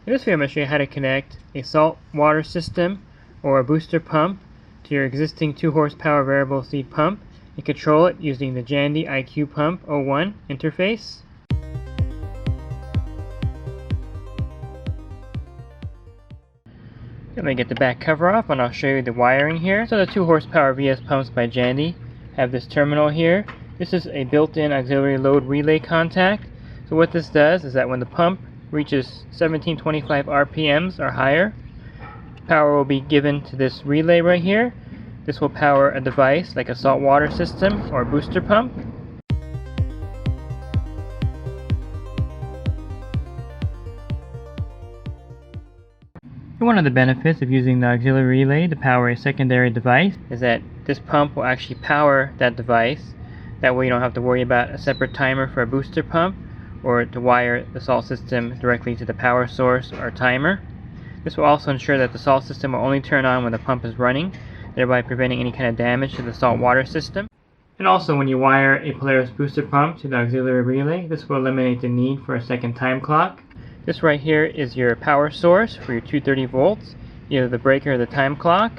In this video I'm going to show you how to connect a salt water system or a booster pump to your existing 2 horsepower variable speed pump and control it using the Jandy IQ Pump 01 interface. I'm going to get the back cover off and I'll show you the wiring here. So the 2 horsepower VS pumps by Jandy have this terminal here. This is a built-in auxiliary load relay contact. So what this does is that when the pump reaches 1725 RPMs or higher, power will be given to this relay right here. This will power a device like a salt water system or booster pump. One of the benefits of using the auxiliary relay to power a secondary device is that this pump will actually power that device. That way you don't have to worry about a separate timer for a booster pump or to wire the salt system directly to the power source or timer. This will also ensure that the salt system will only turn on when the pump is running, thereby preventing any kind of damage to the salt water system. And also when you wire a Polaris booster pump to the auxiliary relay, this will eliminate the need for a second time clock. This right here is your power source for your 230 volts, either the breaker or the time clock.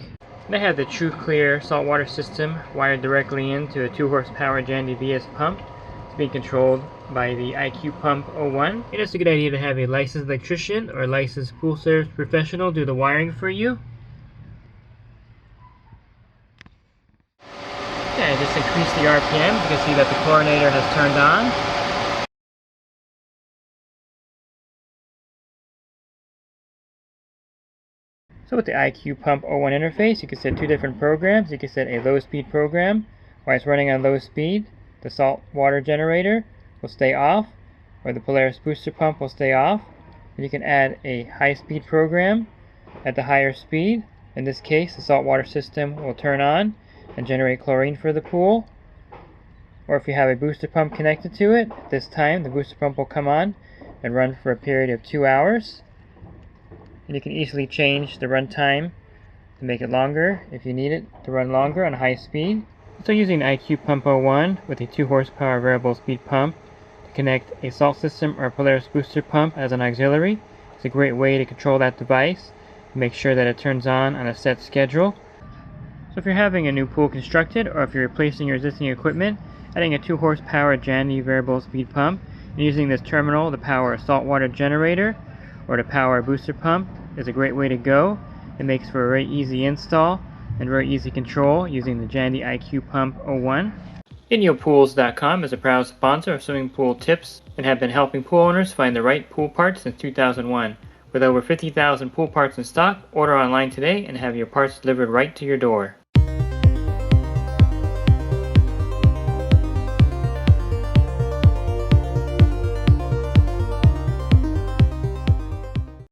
And I have the TruClear Salt Water System wired directly into a 2 horsepower Jandy VS pump. It's being controlled by the IQ Pump 01. It is a good idea to have a licensed electrician or licensed pool service professional do the wiring for you. Okay, just increase the RPM. You can see that the chlorinator has turned on. So with the IQ Pump 01 interface, you can set 2 different programs. You can set a low speed program. While it's running on low speed, the salt water generator will stay off, or the Polaris booster pump will stay off. And you can add a high speed program at the higher speed. In this case, the salt water system will turn on and generate chlorine for the pool. Or if you have a booster pump connected to it, at this time the booster pump will come on and run for a period of 2 hours. And you can easily change the run time to make it longer if you need it to run longer on high speed. So using the IQ Pump 01 with a 2 horsepower variable speed pump to connect a salt system or a Polaris booster pump as an auxiliary is a great way to control that device and make sure that it turns on a set schedule. So if you're having a new pool constructed or if you're replacing your existing equipment, adding a 2 horsepower Jandy variable speed pump and using this terminal to power a saltwater generator or to power a booster pump is a great way to go. It makes for a very easy install and very easy control using the Jandy IQ Pump 01. InyoPools.com is a proud sponsor of swimming pool tips and have been helping pool owners find the right pool parts since 2001. With over 50,000 pool parts in stock, order online today and have your parts delivered right to your door.